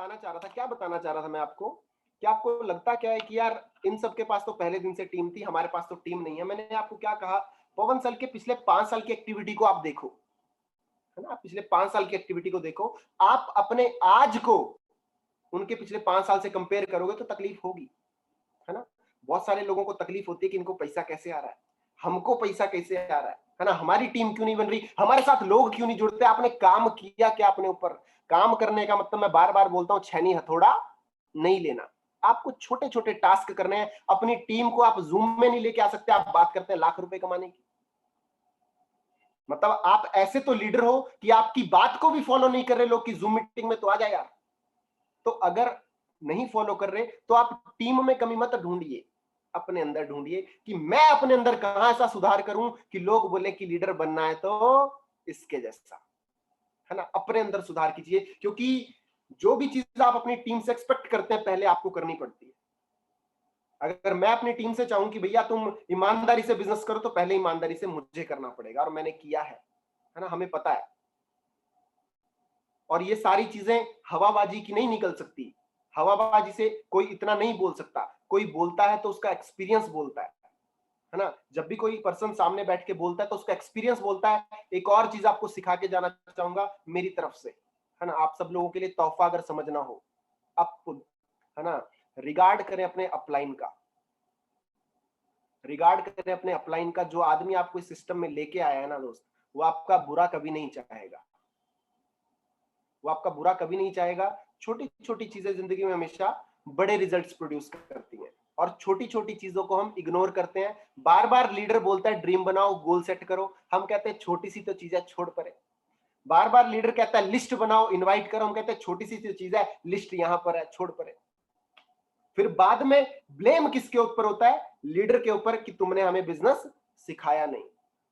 बताना चाह रहा था, क्या बताना चाह रहा था मैं आपको, कि आपको लगता क्या है कि यार इन सब के पास तो पहले दिन से टीम थी, हमारे पास तो टीम नहीं है। मैंने आपको क्या कहा, पवन सर के पिछले 5 साल की एक्टिविटी को आप देखो, है ना, पिछले 5 साल की एक्टिविटी को देखो, आप अपने आज को उनके पिछले 5 साल से कंपेयर करोगे तो तकलीफ होगी, है ना। बहुत सारे लोगों को तकलीफ होती है कि इनको पैसा कैसे आ रहा है, हमको पैसा कैसे आ रहा है ना, हमारी टीम क्यों नहीं बन रही, हमारे साथ लोग क्यों नहीं जुड़ते। आपने काम किया क्या अपने ऊपर? काम करने का मतलब मैं बार बार बोलता हूं, छैनी हथौड़ा नहीं लेना। आपको छोटे छोटे टास्क करने हैं। अपनी टीम को आप जूम में नहीं लेके आ सकते। आप बात करते हैं लाख रुपए कमाने की, मतलब आप ऐसे तो लीडर हो कि आपकी बात को भी फॉलो नहीं कर रहे लोग, कि जूम मीटिंग में तो आ जाए यार। तो अगर नहीं फॉलो कर रहे तो आप टीम में कमी मत ढूंढिए, अपने अंदर ढूंढिए कि मैं अपने अंदर कहां ऐसा सुधार करूं कि लोग बोले कि लीडर बनना है तो इसके जैसा, है ना। अपने अंदर सुधार कीजिए, क्योंकि जो भी चीज आप अपनी टीम से एक्सपेक्ट करते हैं पहले आपको करनी पड़ती है। अगर मैं अपनी टीम से चाहूं कि भैया तुम ईमानदारी से बिजनेस करो, तो पहले ईमानदारी से मुझे करना पड़ेगा, और मैंने किया है ना, हमें पता है। और ये सारी चीजें हवाबाजी की नहीं निकल सकती। हवाबाजी से कोई इतना नहीं बोल सकता, कोई बोलता है तो उसका एक्सपीरियंस बोलता है ना। जब भी कोई पर्सन सामने बैठ के बोलता है तो उसका एक्सपीरियंस बोलता है। एक और चीज आपको सिखा के जाना चाहूंगा मेरी तरफ से, है ना, आप सब लोगों के लिए तोहफा अगर समझना हो, आप, है ना, रिगार्ड करें अपने अपलाइन का, रिगार्ड करें अपने अपलाइन का। जो आदमी आपको इस सिस्टम में लेके आया है ना दोस्त, वो आपका बुरा कभी नहीं चाहेगा, वो आपका बुरा कभी नहीं चाहेगा। छोटी छोटी चीजें जिंदगी में हमेशा बड़े रिजल्ट्स प्रोड्यूस करती हैं, और छोटी छोटी चीजों को हम इग्नोर करते हैं। बार बार लीडर बोलता है ड्रीम बनाओ, गोल सेट करो, हम कहते हैं छोटी सी तो चीज है, छोड़ परे। बार बार लीडर कहता है लिस्ट बनाओ, इनवाइट करो, हम कहते हैं छोटी सी तो चीज है, लिस्ट यहां पर है, छोड़ परे। फिर बाद में ब्लेम किसके ऊपर होता है? लीडर के ऊपर, कि तुमने हमें बिजनेस सिखाया नहीं।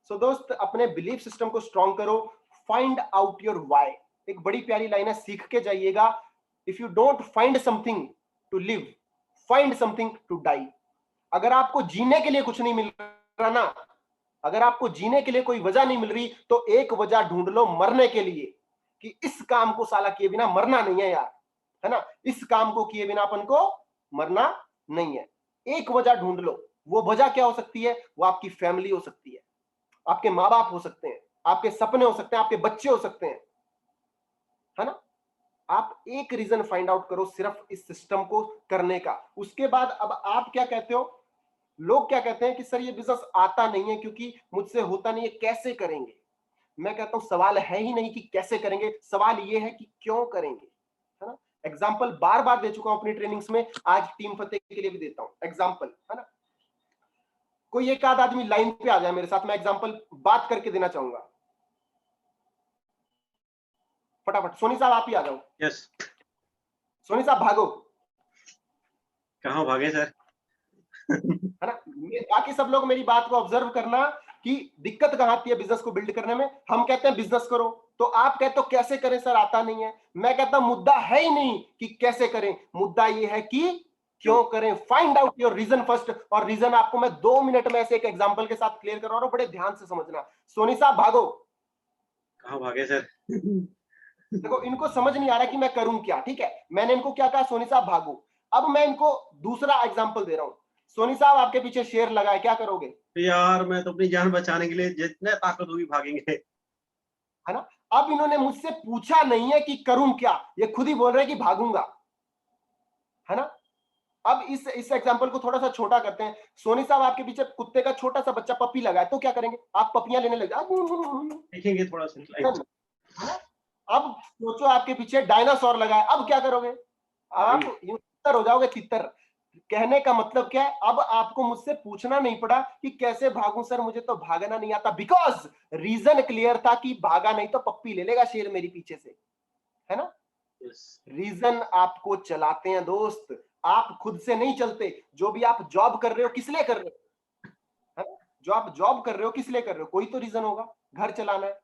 सो दोस्त, अपने बिलीफ सिस्टम को स्ट्रॉन्ग करो। Find out your why. एक बड़ी प्यारी लाइन है, सीख के जाइएगा। If you don't find something to live, find something to die. अगर आपको जीने के लिए कुछ नहीं मिल रहा ना, अगर आपको जीने के लिए कोई वजह नहीं मिल रही, तो एक वजह ढूंढ लो मरने के लिए, कि इस काम को साला किए बिना मरना नहीं है यार, है ना। इस काम को किए बिना अपन को मरना नहीं है। एक वजह ढूंढ लो। वो वजह क्या हो सकती है? वो आपकी फैमिली हो सकती है, आपके माँ बाप हो सकते हैं, आपके सपने हो सकते हैं, आपके बच्चे हो सकते हैं, है ना। आप एक रीजन फाइंड आउट करो सिर्फ इस सिस्टम को करने का। उसके बाद अब आप क्या कहते हो? लोग क्या कहते हैं कि सर ये बिजनेस आता नहीं है क्योंकि मुझसे होता नहीं है, कैसे करेंगे? मैं कहता हूं सवाल है ही नहीं कि कैसे करेंगे, सवाल ये है कि क्यों करेंगे, है ना। एग्जाम्पल बार बार दे चुका हूं अपनी ट्रेनिंग्स में, आज टीम फतेह के लिए भी देता हूं एग्जाम्पल, है ना। कोई एक आध आदमी लाइन पे आ जाए मेरे साथ, मैं एग्जाम्पल बात करके देना चाहूंगा फटाफट। सोनी साहब आप ही आ जाओ। यस। सोनी साहब भागो, कहाँ भागे सर? है ना। बाकी सब लोग मेरी बात को ऑब्जर्व करना कि दिक्कत कहां आती है बिजनेस को बिल्ड करने में। हम कहते हैं बिजनेस करो, तो आप कहते हो कैसे करें सर, आता नहीं है। मैं कहता हूं मुद्दा है ही नहीं कि कैसे करें, मुद्दा ये है कि क्यों करें। Find out your reason first. और रीजन आपको मैं 2 मिनट में ऐसे एक एग्जांपल के साथ क्लियर कर रहा हूं, बड़े ध्यान से समझना। सोनी साहब भागो। कहाँ भागे सर? देखो इनको समझ नहीं आ रहा कि मैं करूं क्या, ठीक है। मैंने इनको क्या कहा, सोनी साहब भागो। अब मैं इनको दूसरा एग्जांपल दे रहा हूं। सोनी साहब आपके पीछे शेर लगा है, क्या करोगे? यार मैं तो अपनी जान बचाने के लिए जितने ताकत होगी भागेंगे। है ना। अब इन्होंने मुझसे पूछा नहीं है कि करूं क्या, ये खुद ही बोल रहे हैं कि भागूंगा, है ना। अब इस एग्जांपल को थोड़ा सा छोटा करते हैं। सोनी साहब आपके पीछे कुत्ते का छोटा सा बच्चा पपी लगा है, तो क्या करेंगे आप? पपियां लेने लग जाओ, देखेंगे थोड़ा सा लाइट। है ना। अब सोचो आपके पीछे डायनासोर लगा है, अब क्या करोगे? आप यूं तितर हो जाओगे, तितर। कहने का मतलब क्या है? अब आपको मुझसे पूछना नहीं पड़ा कि कैसे भागूं सर, मुझे तो भागना नहीं आता, बिकॉज रीजन क्लियर था कि भागा नहीं तो पप्पी ले लेगा शेर मेरी पीछे से, है ना। यस। रीजन आपको चलाते हैं दोस्त, आप खुद से नहीं चलते। जो भी आप जॉब कर रहे हो किस लिए कर रहे हो, है ना? जो आप जॉब कर रहे हो किस लिए कर रहे हो? कोई तो रीजन होगा, घर चलाना है।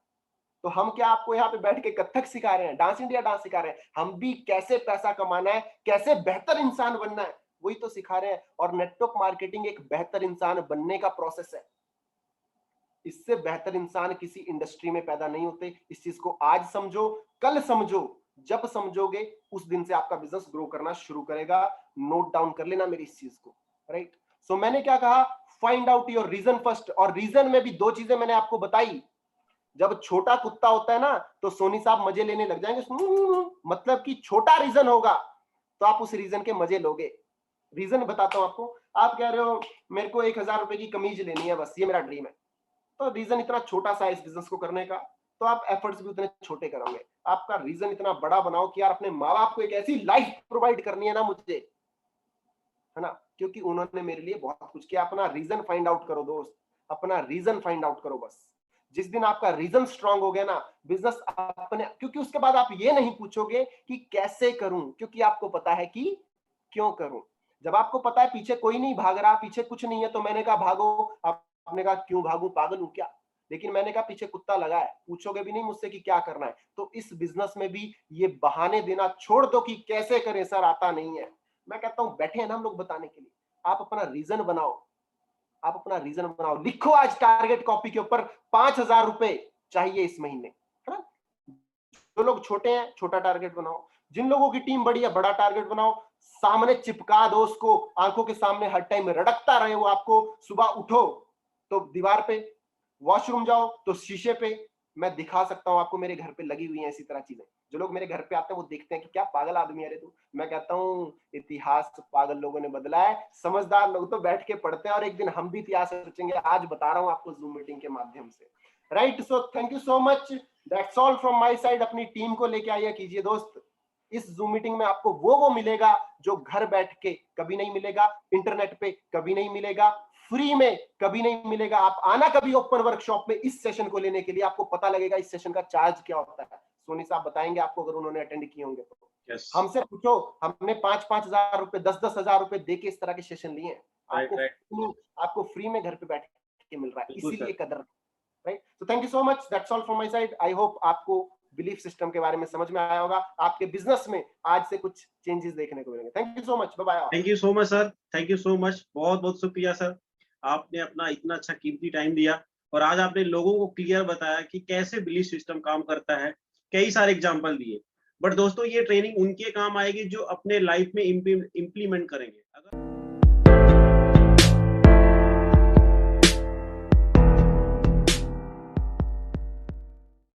तो हम क्या आपको यहाँ पे बैठ के कथक सिखा रहे हैं, डांस इंडिया डांस सिखा रहे हैं? हम भी कैसे पैसा कमाना है, कैसे बेहतर इंसान बनना है, वही तो सिखा रहे हैं। और नेटवर्क मार्केटिंग एक बेहतर इंसान बनने का प्रोसेस है। इससे बेहतर इंसान किसी इंडस्ट्री में पैदा नहीं होते। इस चीज को आज समझो, कल समझो, जब समझोगे उस दिन से आपका बिजनेस ग्रो करना शुरू करेगा। नोट डाउन कर लेना मेरी इस चीज को, राइट। सो मैंने क्या कहा, find out your reason first. और रीजन में भी दो चीजें मैंने आपको बताई। जब छोटा कुत्ता होता है ना तो सोनी साहब मजे लेने लग जाएंगे, मतलब कि छोटा रीजन होगा तो आप उस रीजन के मजे लोगे। रीजन बताता हूं आपको। आप कह रहे हो मेरे को 1,000 रुपए की कमीज लेनी है, बस ये मेरा ड्रीम है। तो रीजन इतना छोटा सा इस बिजनेस को करने का, तो आप एफर्ट्स भी उतने छोटे करोगे। आपका रीजन इतना बड़ा बनाओ कि यार अपने माँ बाप को एक ऐसी लाइफ प्रोवाइड करनी है ना मुझे, है ना, क्योंकि उन्होंने मेरे लिए बहुत कुछ किया। अपना रीजन फाइंड आउट करो दोस्त, अपना रीजन फाइंड आउट करो बस। जिस दिन आपका रीजन स्ट्रांग हो गया ना, बिजनेस अपने, क्योंकि उसके बाद आप ये नहीं पूछोगे कि कैसे करूं, क्योंकि आपको पता है कि क्यों करूं। जब आपको पता है पीछे कोई नहीं भाग रहा, पीछे कुछ नहीं है, तो मैंने कहा भागो। आपने कहा क्यों भागूं, पागल हूं क्या? लेकिन मैंने कहा पीछे कुत्ता लगा है, पूछोगे भी नहीं मुझसे कि क्या करना है। तो इस बिजनेस में भी ये बहाने देना छोड़ दो कि कैसे करें सर, आता नहीं है। मैं कहता हूं बैठे हैं ना हम लोग बताने के लिए, आप अपना रीजन बनाओ। आप अपना रीजन बनाओ, लिखो आज टारगेट कॉपी के ऊपर 5,000 रुपए चाहिए इस महीने, है ना। जो लोग छोटे हैं छोटा टारगेट बनाओ, जिन लोगों की टीम बड़ी है बड़ा टारगेट बनाओ। सामने चिपका दो उसको, आंखों के सामने हर टाइम रड़कता रहे वो आपको। सुबह उठो तो दीवार पे, वॉशरूम जाओ तो शीशे पे। मैं दिखा सकता हूं आपको, मेरे घर पे लगी हुई है इसी तरह चीजें। जो लोग मेरे घर पे आते हैं वो देखते हैं कि क्या पागल आदमी है रे तू। मैं कहता हूं इतिहास पागल लोगों ने बदला है, समझदार लोग तो बैठ के पढ़ते हैं, और एक दिन हम भी इतिहास रचेंगे। आज बता रहा हूं आपको जूम मीटिंग के माध्यम से, right. So thank you so much, that's all from my side. अपनी टीम को लेके आइए कीजिए दोस्त। इस जूम मीटिंग में आपको वो मिलेगा जो घर बैठ के कभी नहीं मिलेगा, इंटरनेट पे कभी नहीं मिलेगा, फ्री में कभी नहीं मिलेगा। आप आना कभी ओपन वर्कशॉप में इस सेशन को लेने के लिए, आपको पता लगेगा इस सेशन का चार्ज क्या होता है। सोनी साहब बताएंगे आपको अगर उन्होंने अटेंड किए होंगे तो। यस, हमसे पूछो, हमने 5-5 हजार रुपए, 10-10 हजार रुपए दे के इस तरह के सेशन लिए हैं। राइट राइट, आपको फ्री में घर पे बैठ के मिल रहा है, बिल्कुल इसीलिए सर। कदर, right. So thank you so much, that's all from my side. I hope आपको बिलीफ सिस्टम के बारे में समझ में आया होगा। आपके बिजनेस में आज से कुछ चेंजेस देखने को मिलेंगे। Thank you so much, bye bye. Thank you so much sir, thank you so much, बहुत बहुत शुक्रिया सर। आपने अपना इतना अच्छा कीमती टाइम दिया और आज आपने लोगों को क्लियर बताया कि कैसे बिलीफ सिस्टम काम करता है, कई सारे एग्जांपल दिए। बट दोस्तों ये ट्रेनिंग उनके काम आएगी जो अपने लाइफ में इम्प्लीमेंट करेंगे। अगर